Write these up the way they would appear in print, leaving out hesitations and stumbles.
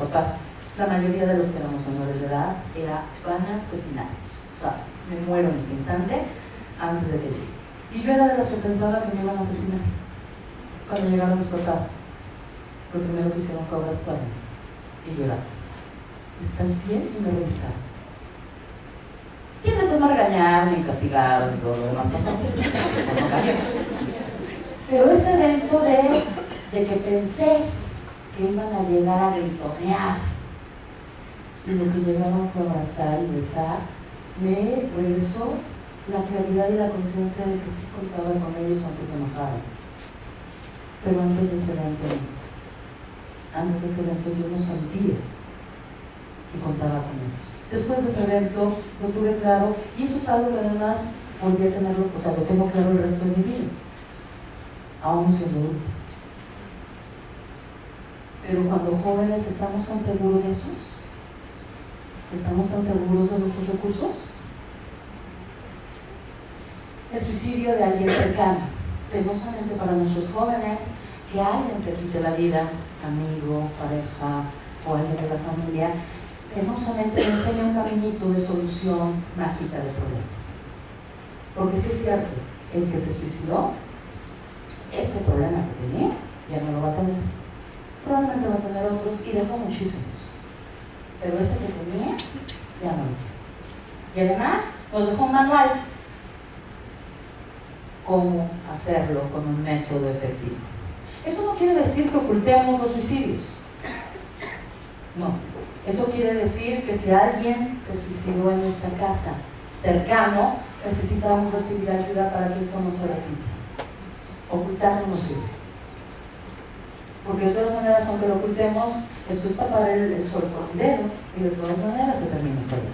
papás. La mayoría de los que éramos menores de edad van a asesinarnos. O sea, me muero en este instante antes de que llegue. Y yo era de las que pensaba que me iban a asesinar. Cuando llegaron mis papás, lo primero que hicieron fue abrazarme y llorar. ¿Estás bien? Y me revisaron. Sí, después me regañaron, me castigaron y todo lo demás pasó. Eso no cambió. Pero ese evento de que pensé que iban a llegar a gritonear y lo que llegaron fue abrazar y besar, me regresó la claridad y la conciencia de que sí contaba con ellos aunque se enojaran. Pero antes de ese evento yo no sentía que contaba con ellos. Después de ese evento lo tuve claro y eso es algo que además volví a tenerlo, o sea, lo tengo claro el resto de mi vida, aún siendo adulta. Pero cuando jóvenes estamos tan seguros de esos, estamos tan seguros de nuestros recursos. El suicidio de alguien cercano, penosamente para nuestros jóvenes, que alguien se quite la vida, amigo, pareja o alguien de la familia, penosamente le enseña un caminito de solución mágica de problemas. Porque sí es cierto, el que se suicidó, ese problema que tenía, ya no lo va a tener. Probablemente va a tener otros y dejó muchísimos. Pero ese que tenía, ya no lo tiene. Y además, nos dejó un manual. Cómo hacerlo con un método efectivo. Eso no quiere decir que ocultemos los suicidios. No. Eso quiere decir que si alguien se suicidó en nuestra casa, cercano, necesitamos recibir ayuda para que esto no se repita. Ocultarlo no sirve. Porque de todas maneras, aunque lo ocultemos, esto es tapar el sol con un dedo y de todas maneras se termina saliendo.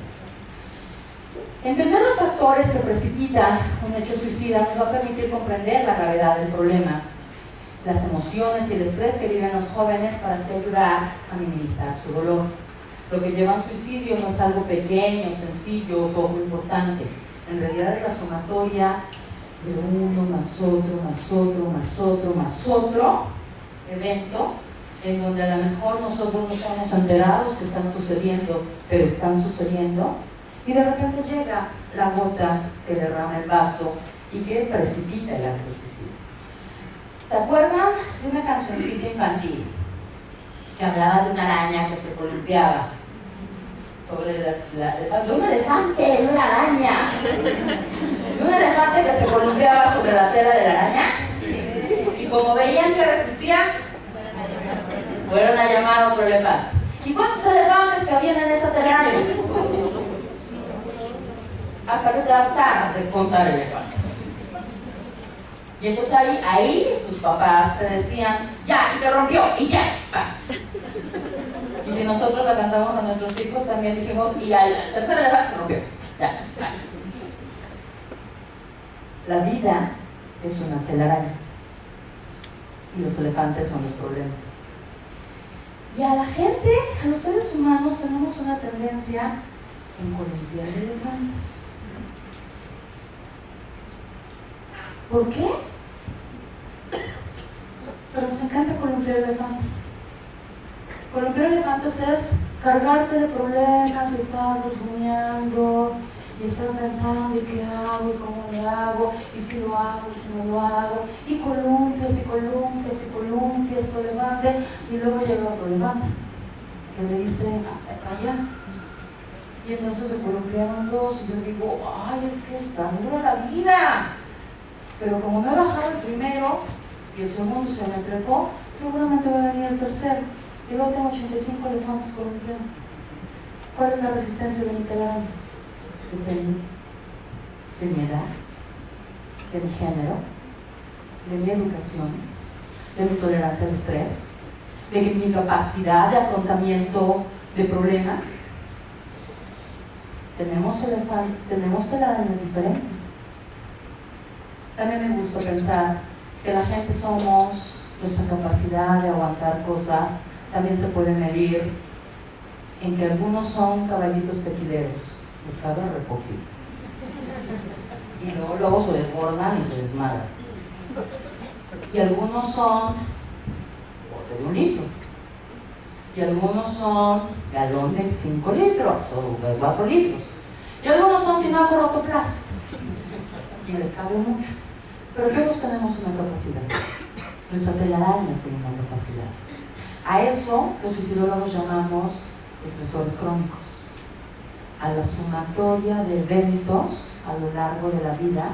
Entender los factores que precipitan un hecho suicida nos va a permitir comprender la gravedad del problema, las emociones y el estrés que viven los jóvenes para así ayudar a minimizar su dolor. Lo que lleva a un suicidio no es algo pequeño, sencillo o poco importante. En realidad es la sumatoria de uno más otro, más otro, más otro, más otro evento en donde a lo mejor nosotros no estamos enterados que están sucediendo, pero están sucediendo. Y de repente llega la gota que derrama el vaso y que precipita el acto suicida. ¿Se acuerdan de una cancioncita infantil que hablaba de una araña que se columpiaba sobre de un elefante, de una araña? De un elefante que se columpiaba sobre la tela de la araña. Y como veían que resistía, fueron a llamar a otro elefante. ¿Y cuántos elefantes cabían en esa telaraña? Hasta que te hartaras de contar elefantes. Y entonces ahí tus papás se decían, ya, y se rompió, y ya, va. Y si nosotros la cantamos a nuestros hijos, también dijimos, y al tercer elefante se rompió, ya, va. La vida es una telaraña y los elefantes son los problemas. Y a la gente, a los seres humanos, tenemos una tendencia en columpiar elefantes. ¿Por qué? Pero nos encanta columpiar elefantes. Columpiar elefantes es cargarte de problemas, estar rumiando y estar pensando, ¿y qué hago? ¿Y cómo le hago? ¿Y si lo hago? ¿Y si no lo hago? Y columpias, y columpias, y columpias tu elefante, y luego llega otro elefante que le dice, hasta acá. Y entonces se columpiaron dos, y yo digo, ¡ay, es que está dura la vida! Pero como no he bajado el primero y el segundo se me trepó, seguramente va a venir el tercero. Y luego tengo 85 elefantes colombianos. ¿Cuál es la resistencia de mi telaraña? Depende de mi edad, de mi género, de mi educación, de mi tolerancia al estrés, de mi capacidad de afrontamiento de problemas. Tenemos telarañas diferentes. También me gusta pensar que la gente somos, nuestra capacidad de aguantar cosas también se puede medir en que algunos son caballitos tequileros, les cabe re poquito. Y luego se desbordan y se desmadran. Y algunos son bote de un litro. y algunos son galón de 5 litros o de 4 litros, y algunos son tinaco rotoplast, y les cabe mucho. Pero todos tenemos una capacidad. Nuestra telaraña tiene una capacidad. A eso los suicidólogos llamamos estresores crónicos, a la sumatoria de eventos a lo largo de la vida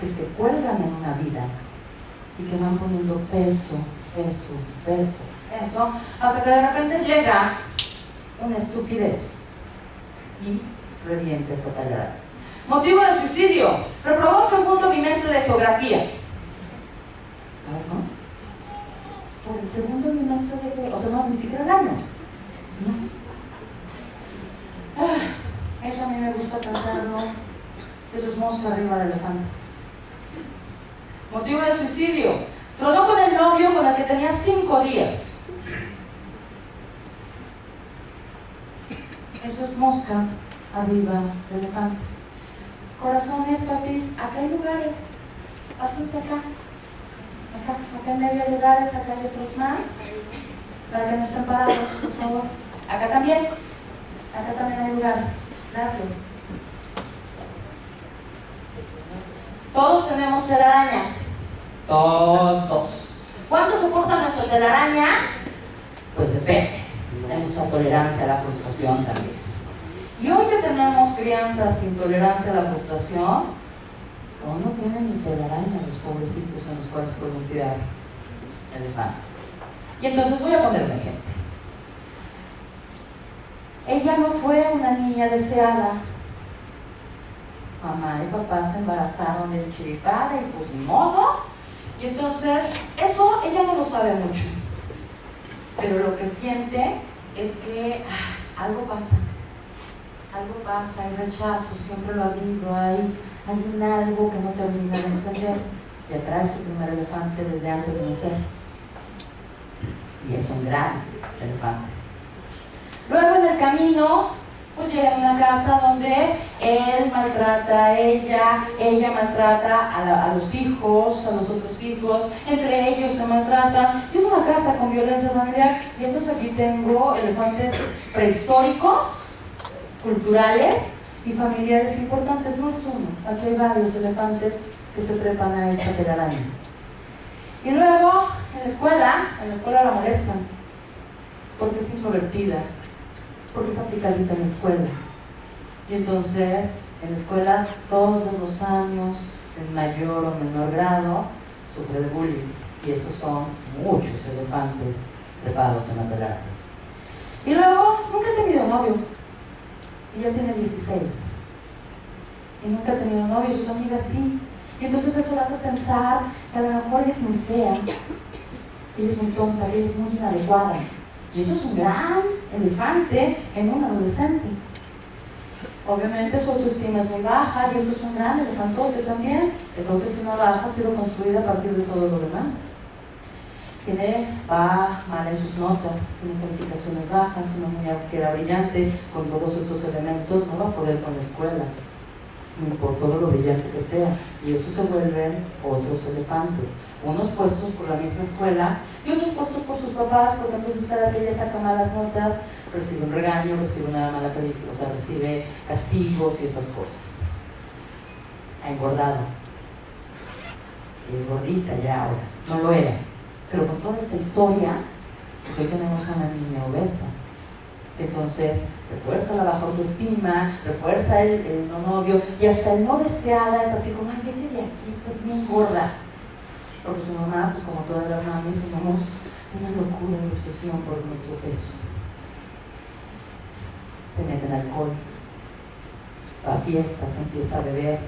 que se cuelgan en una vida y que van poniendo peso, hasta que de repente llega una estupidez y revienta esa telaraña. Motivo de suicidio: reprobó segundo bimestre de geografía. ¿No? Por el segundo bimestre de geografía, o sea, no, ni siquiera el año. ¿No? Eso a mí me gusta pensarlo. Eso es mosca arriba de elefantes. Motivo de suicidio: tronó con el novio con el que tenía 5 días. Eso es mosca arriba de elefantes. Corazones, papis, acá hay lugares. Pásense acá. Acá en medio hay lugares, acá hay otros más. Para que no estén parados, por favor. Acá también hay lugares. Gracias. Todos tenemos telaraña. Todos. ¿Cuánto soporta nuestra telaraña? Pues depende. Hay mucha tolerancia a la frustración también. Y hoy que tenemos crianzas sin tolerancia a la frustración, no tienen ni telaraña los pobrecitos en los cuales columpiar elefantes. Y entonces voy a poner un ejemplo. Ella no fue una niña deseada. Mamá y papá se embarazaron de chiripada y pues ni modo. Y entonces, eso ella no lo sabe mucho. Pero lo que siente es que algo pasa, hay rechazo, siempre lo ha habido, hay un algo que no termina de entender. Y atrae su primer elefante desde antes de nacer. Y es un gran elefante. Luego en el camino, pues llega a una casa donde él maltrata a ella maltrata a los hijos, a los otros hijos, entre ellos se maltratan, y es una casa con violencia familiar. Y entonces aquí tengo elefantes prehistóricos, culturales y familiares importantes. No es uno, aquí hay varios elefantes que se trepan a esta telaraña. Y luego en la escuela la molestan porque es introvertida, porque es aplicadita en la escuela. Y entonces en la escuela todos los años, en mayor o menor grado, sufre de bullying. Y esos son muchos elefantes trepados en la telaraña. Y luego nunca ha tenido novio. Y ya tiene 16. Y nunca ha tenido novio, y sus amigas sí. Y entonces eso le hace pensar que a lo mejor ella es muy fea, que ella es muy tonta, que ella es muy inadecuada. Y eso es un gran elefante en un adolescente. Obviamente su autoestima es muy baja y eso es un gran elefantote también. Esa autoestima baja ha sido construida a partir de todo lo demás. Va mal en sus notas, tiene calificaciones bajas, una niña que era brillante con todos estos elementos no va a poder con la escuela, ni por todo lo brillante que sea. Y eso se vuelven otros elefantes, unos puestos por la misma escuela y otros puestos por sus papás, porque entonces cada que ella saca malas notas recibe un regaño, recibe una mala calificación, o sea, recibe castigos y esas cosas. Ha engordado, y es gordita ya ahora, no lo era. Pero con toda esta historia, pues hoy tenemos a una niña obesa. Entonces, refuerza la baja autoestima, refuerza el no novio, y hasta el no deseada es así como, ay, vete de aquí, estás bien gorda. Porque su mamá, pues como todas las mamis, tenemos una locura de obsesión por nuestro peso. Se mete en alcohol, va a fiestas, empieza a beber,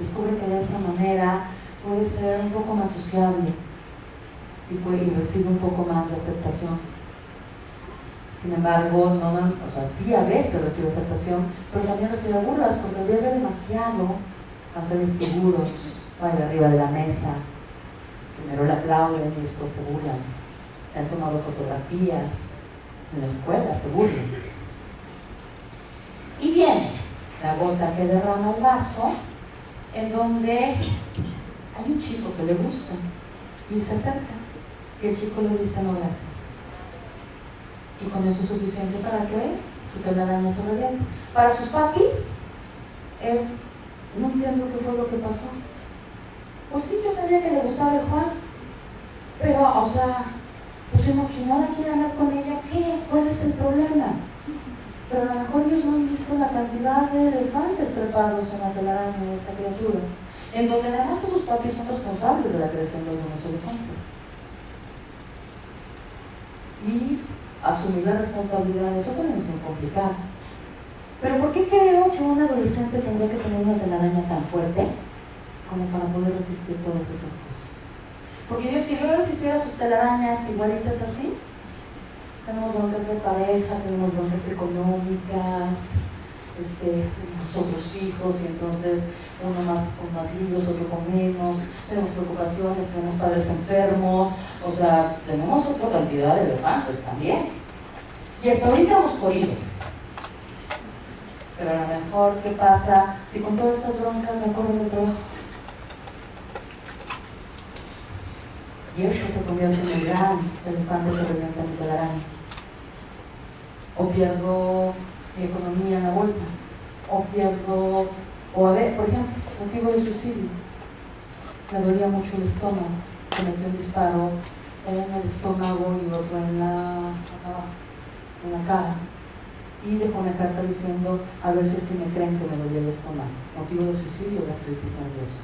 descubre que de esa manera puede ser un poco más sociable. Y recibe un poco más de aceptación. Sin embargo, sí a veces recibe aceptación, pero también recibe burlas porque bebe demasiado, hace desfiguros, baila arriba de la mesa, primero le aplauden y después se burlan. Le han tomado fotografías en la escuela, se burlan. Y viene la gota que derrama el vaso, en donde hay un chico que le gusta y se acerca. Y el chico le dice no gracias. Y con eso es suficiente para que su telaraña se reviente. Para sus papis es, no entiendo qué fue lo que pasó. Pues sí, yo sabía que le gustaba el Juan, pero, o sea, pues si no la quiere andar con ella, ¿qué? ¿Cuál es el problema? Pero a lo mejor ellos no han visto la cantidad de elefantes trepados en la telaraña de esa criatura, en donde además sus papis son responsables de la creación de algunos elefantes. Y asumir la responsabilidad de eso también es muy complicado. Pero ¿por qué creo que un adolescente tendría que tener una telaraña tan fuerte como para poder resistir todas esas cosas? Porque yo, si yo les hiciera sus telarañas igualitas así, tenemos broncas de pareja, tenemos broncas económicas, tenemos otros hijos y entonces uno más con más libros, otro con menos, tenemos preocupaciones, tenemos padres enfermos, o sea, tenemos otra cantidad de elefantes también. Y hasta ahorita hemos podido. Pero a lo mejor, ¿qué pasa si con todas esas broncas me corren del trabajo? Y eso se convierte en el gran elefante que revienta mi telaraña. O pierdo mi economía en la bolsa, o pierdo, o a ver, por ejemplo, motivo de suicidio. Me dolía mucho el estómago, se metió un disparo en el estómago y otro en la cara. Y dejó una carta diciendo, a ver si así me creen que me dolía el estómago. Motivo de suicidio, gastritis nerviosa.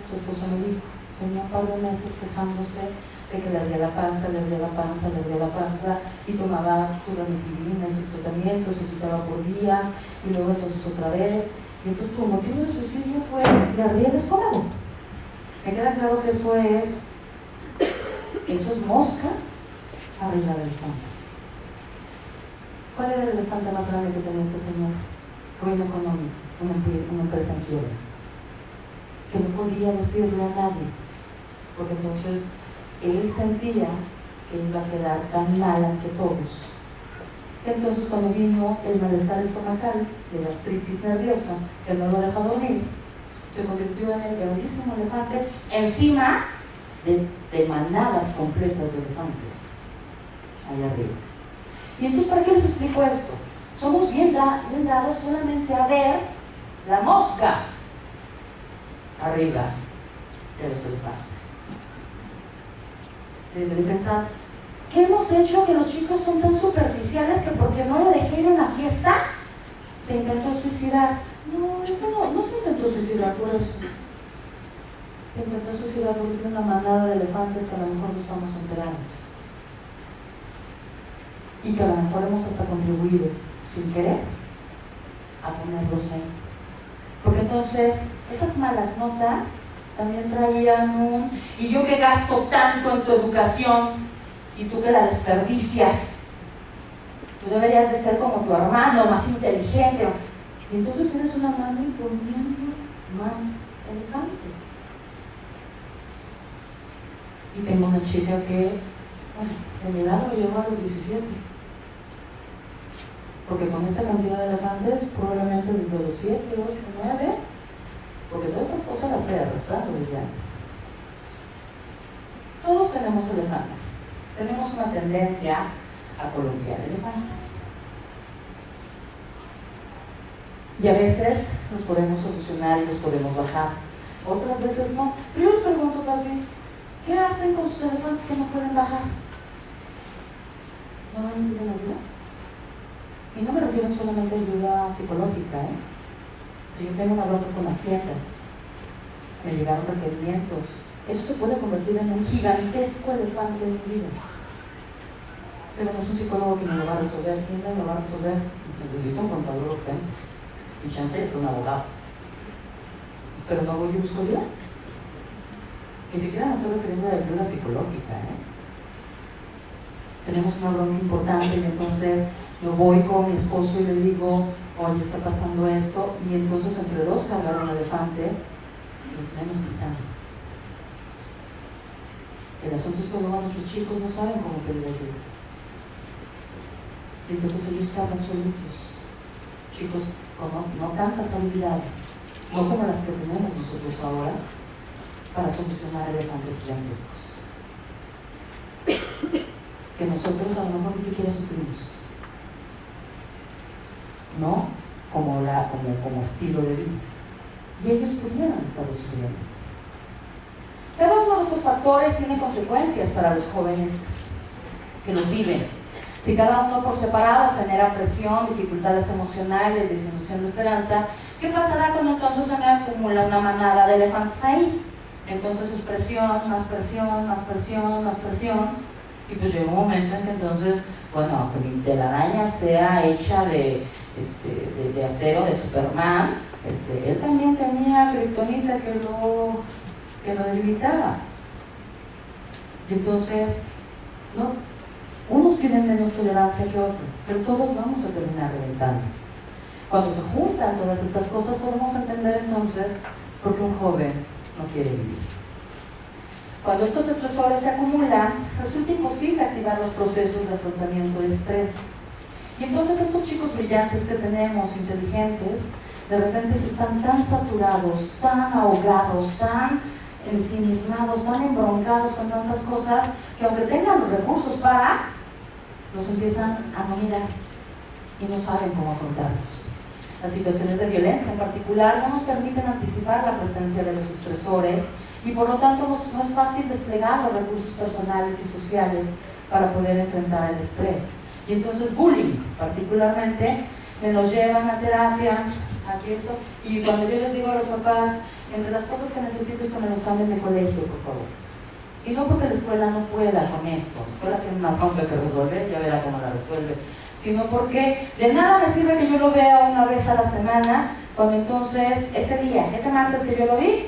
Su esposo me dijo, tenía un par de meses quejándose de que le ardía la panza, y tomaba su ranitidina y sus tratamientos, se quitaba por días, y luego entonces otra vez, y entonces tu motivo de suicidio fue, le ardía el estómago. Me queda claro que eso es mosca arriba de elefantes. ¿Cuál era el elefante más grande que tenía este señor? Ruina económica, una empresa en quiebra, que no podía decirle a nadie, porque entonces él sentía que iba a quedar tan mal ante todos. Entonces, cuando vino el malestar estomacal, de gastritis nerviosa, que no lo deja dormir, se convirtió en el grandísimo elefante encima de manadas completas de elefantes allá arriba. Y entonces, ¿para qué les explico esto? Somos bien dados solamente a ver la mosca arriba de los elefantes. De pensar, ¿qué hemos hecho que los chicos son tan superficiales que porque no le dejé ir a una fiesta se intentó suicidar? No, eso no se intentó suicidar por eso. Se intentó suicidar porque tiene una manada de elefantes que a lo mejor no estamos enterados. Y que a lo mejor hemos hasta contribuido, sin querer, a ponerlos ahí. Porque entonces, esas malas notas también traían y yo que gasto tanto en tu educación y tú que la desperdicias, tú deberías de ser como tu hermano, más inteligente. Y entonces tienes una mami poniendo más elefantes. Y tengo una chica que, de mi edad lo llegó a los 17. Porque con esa cantidad de elefantes, probablemente desde los 7, 8, 9, porque todas esas cosas las he arrastrado desde antes. Todos tenemos elefantes. Tenemos una tendencia a columpiar elefantes. Y a veces los podemos solucionar y los podemos bajar. Otras veces no. Pero yo les pregunto, papis, ¿qué hacen con sus elefantes que no pueden bajar? ¿No van a pedir ayuda? Y no me refiero solamente a ayuda psicológica, Si yo tengo una bronca con Hacienda, me llegaron requerimientos, eso se puede convertir en un gigantesco elefante de mi vida. Pero no es un psicólogo que me lo va a resolver. ¿Quién me lo va a resolver? Necesito un contador urgente. Y chance es un abogado. Pero no voy y busco ayuda. Ni siquiera me estoy refiriendo a ayuda psicológica, Tenemos una bronca importante y entonces yo voy con mi esposo y le digo, oye, está pasando esto, y entonces entre dos cargaron un elefante, es menos que sano. El asunto es que luego nuestros chicos no saben cómo pedir ayuda. Y entonces ellos cargan solitos. Chicos con no tantas habilidades, no como las que tenemos nosotros ahora, para solucionar elefantes gigantescos. que nosotros a lo mejor ni siquiera sufrimos, ¿no? Como estilo de vida. Y ellos pudieran estar sufriendo. Cada uno de estos factores tiene consecuencias para los jóvenes que los viven. Si cada uno por separado genera presión, dificultades emocionales, disminución de esperanza, ¿qué pasará cuando entonces se me acumula una manada de elefantes ahí? Entonces es presión, más presión, más presión, más presión, y pues llega un momento en que entonces, bueno, aunque la araña sea hecha de acero, de Superman, él también tenía kriptonita que lo debilitaba. Y entonces, no, unos tienen menos tolerancia que otros, pero todos vamos a terminar reventando. Cuando se juntan todas estas cosas, podemos entender entonces por qué un joven no quiere vivir. Cuando estos estresores se acumulan, resulta imposible activar los procesos de afrontamiento de estrés. Y entonces estos chicos brillantes que tenemos, inteligentes, de repente se están tan saturados, tan ahogados, tan ensimismados, tan embroncados con tantas cosas, que aunque tengan los recursos para, los empiezan a no mirar y no saben cómo afrontarlos. Las situaciones de violencia en particular no nos permiten anticipar la presencia de los estresores y por lo tanto no es fácil desplegar los recursos personales y sociales para poder enfrentar el estrés. Y entonces bullying particularmente me los llevan a terapia, aquí eso, y cuando yo les digo a los papás, entre las cosas que necesito es que me los cambien de colegio, por favor. Y no porque la escuela no pueda con esto, la escuela tiene una bronca que resolver, ya verá cómo la resuelve, sino porque de nada me sirve que yo lo vea una vez a la semana, cuando entonces ese día, ese martes que yo lo vi,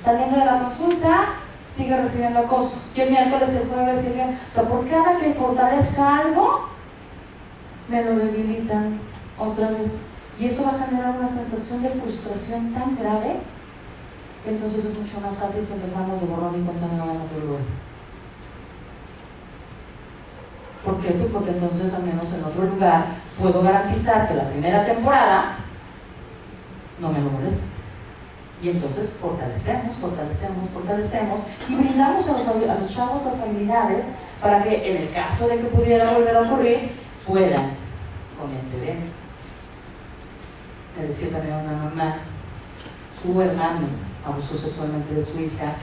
saliendo de la consulta, sigue recibiendo acoso. Y el miércoles, el jueves, el viernes. O sea, por cada que fortalezca algo, me lo debilitan otra vez. Y eso va a generar una sensación de frustración tan grave que entonces es mucho más fácil si empezamos de borrón y cuenta nueva en otro lugar. ¿Por qué? Pues porque entonces al menos en otro lugar puedo garantizar que la primera temporada no me lo molesta. Y entonces fortalecemos y brindamos a los chavos las habilidades para que en el caso de que pudiera volver a ocurrir, puedan con ese evento. Me decía también una mamá, su hermano abusó sexualmente de su hija,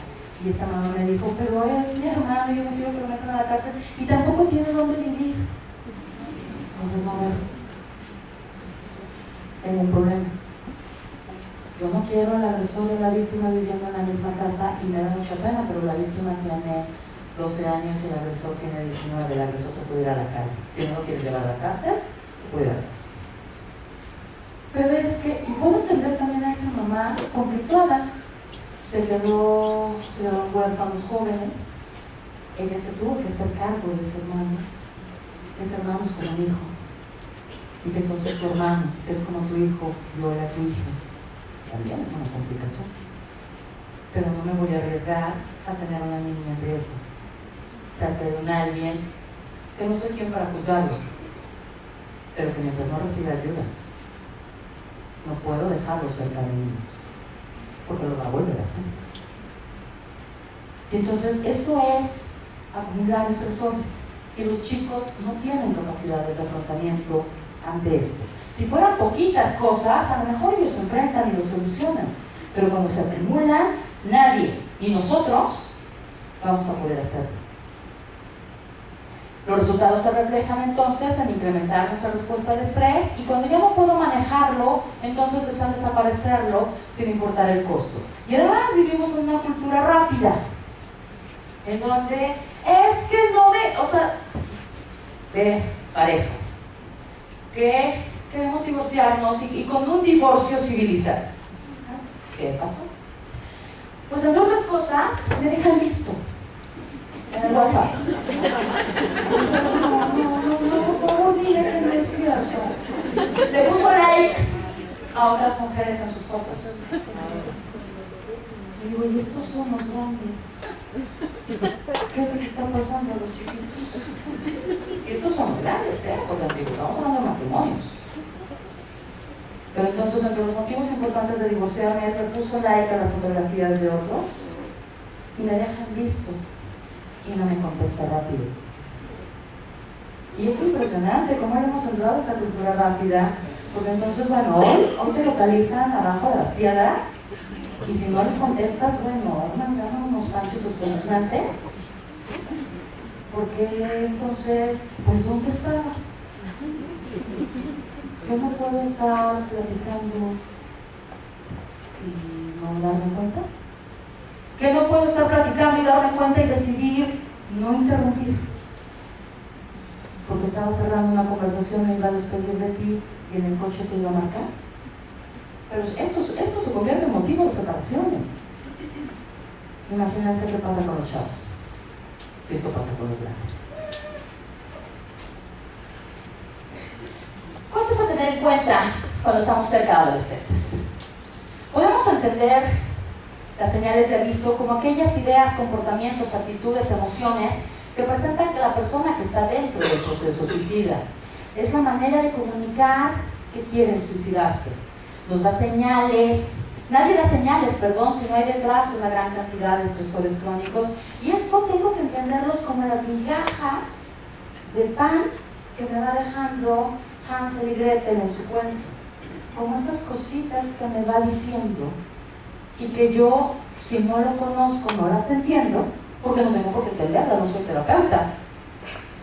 y esta mamá me dijo, pero es mi hermano, yo no quiero que lo metan a la cárcel, y tampoco tiene dónde vivir. Entonces, no, a ver, tengo un problema. Yo no quiero al agresor y la víctima viviendo en la misma casa, y me da mucha pena, pero la víctima tiene 12 años y el agresor tiene 19, el agresor se puede ir a la calle. Si no lo quieres llevar a la cárcel, se puede ir a la calle. Pero es que, y puedo entender también a esa mamá conflictuada, se quedaron huérfanos jóvenes, ella se tuvo que hacer cargo de ese hermano como un hijo, y que entonces tu hermano, que es como tu hijo, yo era tu hija, también es una complicación. Pero no me voy a arriesgar a tener a una niña en riesgo, cerca de alguien que no soy quien para juzgarlo, pero que mientras no reciba ayuda, no puedo dejarlo cerca de niños, porque lo va a volver a hacer. Y entonces esto es acumular estresores, y los chicos no tienen capacidades de afrontamiento ante esto. Si fueran poquitas cosas, a lo mejor ellos se enfrentan y lo solucionan, pero cuando se acumulan, nadie, y nosotros, vamos a poder hacerlo. Los resultados se reflejan entonces en incrementar nuestra respuesta de estrés, y cuando ya no puedo manejarlo, entonces desean desaparecerlo sin importar el costo. Y además vivimos en una cultura rápida, en donde es que no me, o sea, de parejas, que queremos divorciarnos y con un divorcio civilizado. ¿Qué pasó? Pues entre otras cosas, me dejan visto en el WhatsApp. No, por favor, dile que no es cierto. Le puso like a otras mujeres en sus fotos. Y digo, ¿y estos son los grandes? ¿Qué les está pasando a los chiquitos? Y estos son grandes, porque estamos hablando de matrimonios. Pero entonces, entre los motivos importantes de divorciarme es que puso like a las fotografías de otros y me dejan visto y no me contesta rápido. Y es impresionante cómo hemos entrado a esta cultura rápida, porque entonces, bueno, hoy te localizan abajo de las piedras, y si no les contestas, bueno, mandan unos panchos espeluznantes, porque entonces, pues, ¿dónde estabas? Yo no puedo estar platicando y no darme cuenta. Que no puedo estar platicando y darme cuenta y decidir no interrumpir. Porque estaba cerrando una conversación, me iba a despedir de ti y en el coche te iba a marcar. Pero esto se convierte en motivo de separaciones. Imagínense qué pasa con los chavos, si esto pasa con los grandes. Cosas a tener en cuenta cuando estamos cerca de adolescentes. Podemos entender las señales de aviso como aquellas ideas, comportamientos, actitudes, emociones que presentan que la persona que está dentro del proceso suicida. Es la manera de comunicar que quieren suicidarse. Nos da señales, nadie da señales, si no hay detrás una gran cantidad de estresores crónicos. Y esto tengo que entenderlos como las migajas de pan que me va dejando Hansel y Gretel en su cuento. Como esas cositas que me va diciendo y que yo, si no lo conozco, no las entiendo, porque no tengo por qué entenderlas, no soy terapeuta.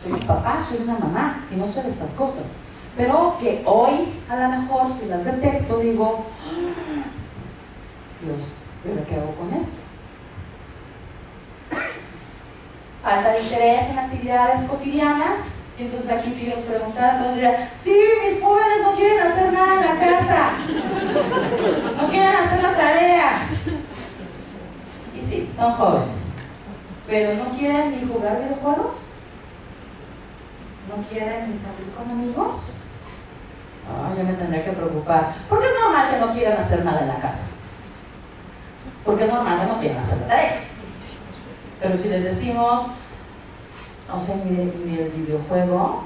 Soy un papá, soy una mamá y no sé de estas cosas. Pero que hoy, a lo mejor, si las detecto, digo, Dios, ¿pero qué hago con esto? Falta de interés en actividades cotidianas. Y entonces aquí si yo les preguntara, entonces diría, sí, mis jóvenes no quieren hacer nada en la casa, no quieren hacer la tarea. Y sí, son jóvenes, pero no quieren ni jugar videojuegos, no quieren ni salir con amigos. Ya me tendré que preocupar, porque es normal que no quieran hacer nada en la casa, porque es normal que no quieran hacer la tarea. Pero si les decimos, no sé, ni el videojuego,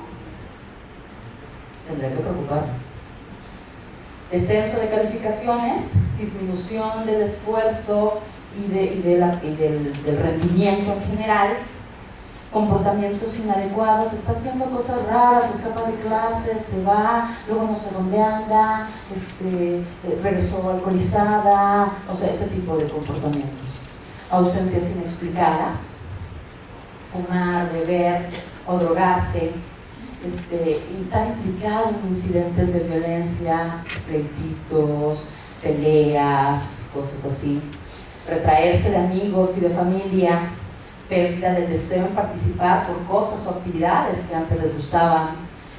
tendré que preocuparme. Descenso de calificaciones, disminución del esfuerzo y del rendimiento en general, comportamientos inadecuados, está haciendo cosas raras, escapa de clases, se va, luego no sé dónde anda, regresó alcoholizada, ese tipo de comportamientos. Ausencias inexplicadas, fumar, beber o drogarse, estar implicado en incidentes de violencia, pleititos, peleas, cosas así, retraerse de amigos y de familia, pérdida del deseo en participar por cosas o actividades que antes les gustaban,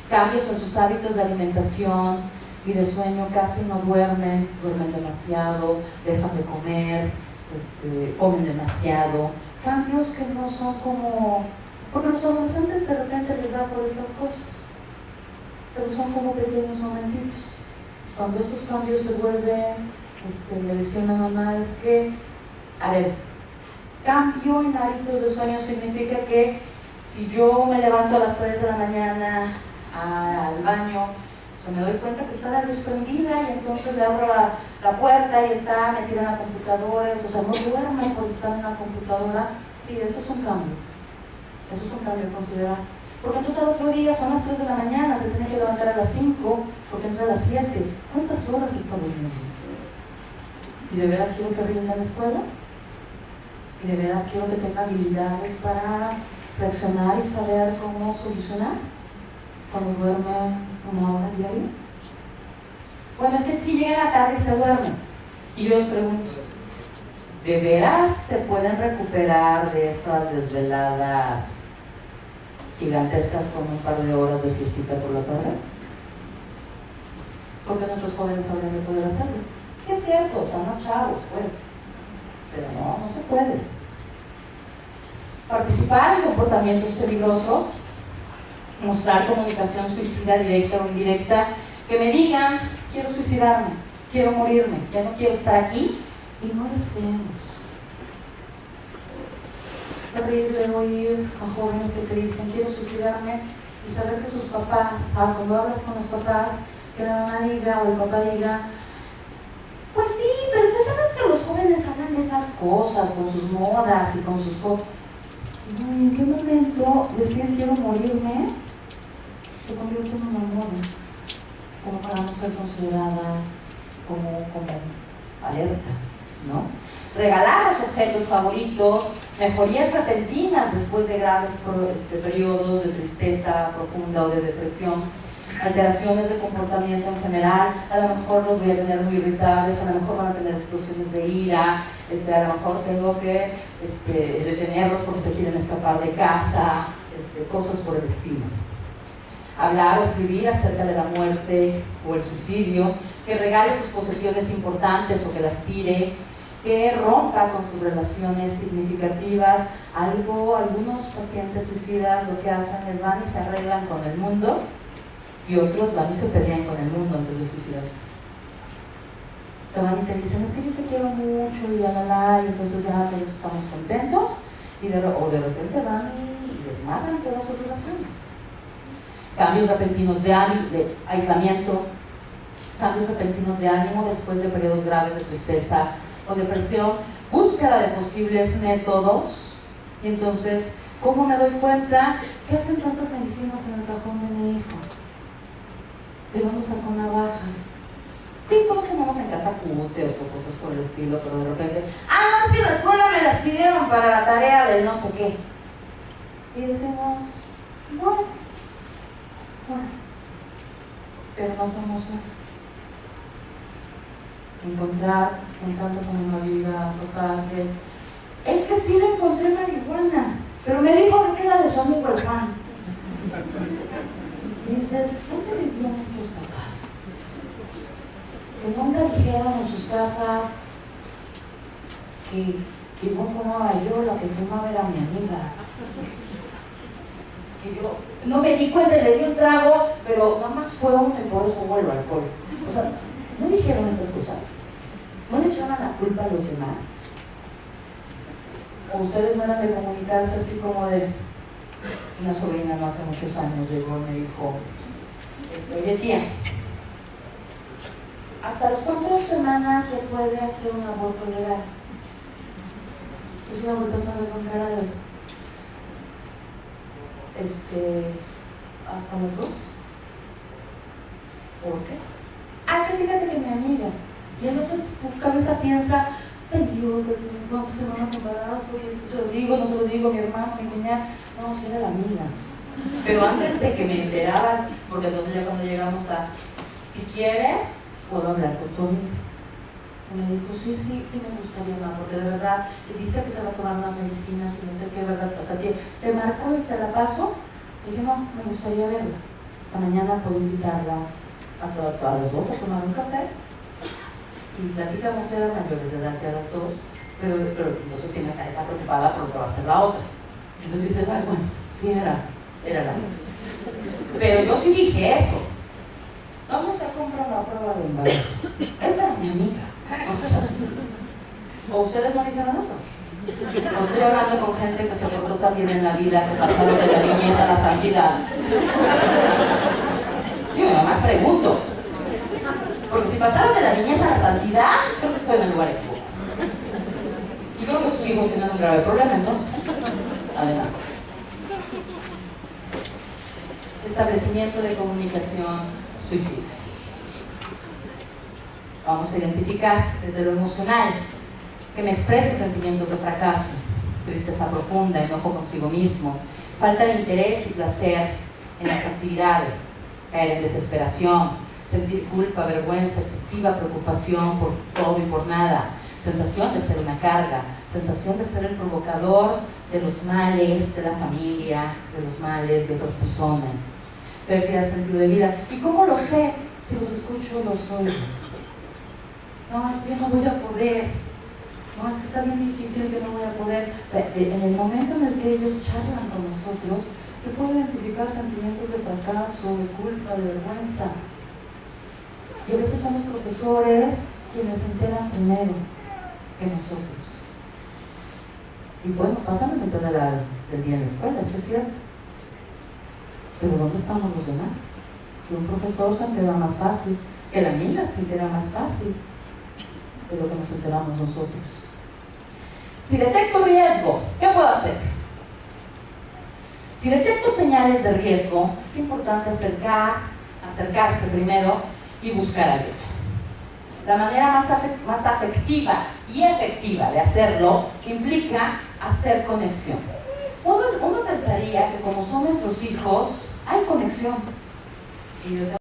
cambios en sus hábitos de alimentación y de sueño, casi no duermen demasiado, dejan de comer, comen demasiado, cambios que no son como, porque los adolescentes de repente les da por estas cosas, pero son como pequeños momentitos. Cuando estos cambios se vuelven, le decía una mamá, es que, a ver, cambio en hábitos de sueño significa que si yo me levanto a las 3 de la mañana al baño, me doy cuenta que está la luz prendida y entonces le abro la puerta y está metida en la computadora, no duerme por estar en la computadora. Sí, eso es un cambio. Eso es un cambio a considerar. Porque entonces al otro día son las 3 de la mañana, se tiene que levantar a las 5 porque entra a las 7. ¿Cuántas horas está durmiendo? ¿Y de veras quiero que rinda en la escuela? ¿Y de veras quiero que tenga habilidades para reaccionar y saber cómo solucionar cuando duerme una hora diaria? Bueno, es que si llega la tarde y se duerme. Y yo les pregunto, ¿de veras se pueden recuperar de esas desveladas gigantescas con un par de horas de siestita por la tarde? Porque nuestros jóvenes habrían de poder hacerlo. Que es cierto, están más chavos, pues, pero no se puede. Participar en comportamientos peligrosos, mostrar comunicación suicida directa o indirecta, que me digan, quiero suicidarme, quiero morirme, ya no quiero estar aquí, y no les creemos. Es terrible oír a jóvenes que te dicen, quiero suicidarme, y saber que sus papás, cuando hablas con los papás, que la mamá diga o el papá diga, pues sí, pero tú sabes que los jóvenes hablan de esas cosas, con sus modas y con sus cosas. ¿En qué momento decir quiero morirme se convierte en una moda, como para no ser considerada como alerta, ¿no? Regalar los objetos favoritos, mejorías repentinas después de graves periodos de tristeza profunda o de depresión, alteraciones de comportamiento en general. A lo mejor los voy a tener muy irritables, a lo mejor van a tener explosiones de ira, a lo mejor tengo que detenerlos porque se quieren escapar de casa, cosas por el estilo. Hablar o escribir acerca de la muerte o el suicidio, que regale sus posesiones importantes o que las tire, que rompa con sus relaciones significativas. Algunos pacientes suicidas lo que hacen es van y se arreglan con el mundo, y otros van y se pelean con el mundo antes de suicidarse. Te van y te dicen, es que yo te quiero mucho y y entonces ya estamos contentos, o de repente van y desmadran todas sus relaciones. Cambios repentinos de aislamiento, cambios repentinos de ánimo después de periodos graves de tristeza o depresión, búsqueda de posibles métodos. Y entonces, ¿cómo me doy cuenta? ¿Qué hacen tantas medicinas en el cajón de mi hijo? ¿De dónde sacó navajas? Sí, todos tenemos en casa cúteos o cosas por el estilo, pero de repente, no, es que en la escuela me las pidieron para la tarea del no sé qué. Y decimos, bueno, pero no somos más. Encontrar, contando con una vida capaz de, es que sí le encontré marihuana, pero me dijo que era de su amigo el Juan. Y dices, ¿dónde vivían estos papás? Que nunca dijeron en sus casas que no fumaba yo, la que fumaba era mi amiga. Que yo no me di cuenta y le di un trago, pero nada más fue uno y por eso vuelvo al alcohol. O sea, no dijeron estas cosas. ¿No le echaban la culpa a los demás? ¿O ustedes no eran de comunicarse así como de... Una sobrina no hace muchos años llegó y me dijo, oye tía, ¿hasta las cuántas semanas se puede hacer un aborto legal? Entonces una vuelta sale con cara de, ¿hasta las 2? ¿Por qué? Es que fíjate que mi amiga, y entonces su cabeza piensa, está idiota, 2 semanas de embarazo, y se lo digo, no se lo digo, mi hermano, mi cuñada, no, si era la amiga. Pero antes de que me enteraran, porque entonces ya cuando llegamos a, si quieres, puedo hablar con tu amiga. Y me dijo, sí me gustaría más, porque de verdad, dice que se va a tomar unas medicinas y no sé qué, ¿verdad? O sea, te marco y te la paso. Y dije, no, me gustaría verla. Esta mañana puedo invitarla a las 2 a tomar un café. Y platicamos, eran mayores de edad que a las 2, pero entonces está preocupada por lo que va a hacer la otra. Entonces dices, bueno, sí era la otra. Pero yo sí dije eso. ¿Dónde se compra la prueba de embarazo? Es para mi amiga. ¿O ustedes no dijeron eso? O estoy hablando con gente que se portó tan bien en la vida, que pasaron de la niñez a la santidad. Yo nada más pregunto. Porque si pasaron de la niñez a la santidad, creo que estoy en el lugar equivocado. Y creo que sus hijos tienen un grave problema entonces. Además. Establecimiento de comunicación suicida. Vamos a identificar desde lo emocional que me exprese sentimientos de fracaso, tristeza profunda, enojo consigo mismo, falta de interés y placer en las actividades, caer en desesperación, sentir culpa, vergüenza, excesiva preocupación por todo y por nada, sensación de ser una carga, sensación de ser el provocador de los males de la familia, de los males de otras personas, pérdida de sentido de vida. ¿Y cómo lo sé? Si los escucho, los oigo. No, es que no voy a poder. No, es que está bien difícil que no voy a poder. O sea, en el momento en el que ellos charlan con nosotros, yo puedo identificar sentimientos de fracaso, de culpa, de vergüenza. Y a veces son los profesores quienes se enteran primero que nosotros. Y bueno, pasan la mitad del día en la escuela, eso es cierto. Pero ¿dónde estamos los demás? Que un profesor se entera más fácil, que la amiga se entera más fácil de lo que nos enteramos nosotros. Si detecto riesgo, ¿qué puedo hacer? Si detecto señales de riesgo, es importante acercarse primero y buscar ayuda. La manera más afectiva y efectiva de hacerlo implica hacer conexión. Uno pensaría que como son nuestros hijos, hay conexión. Y yo te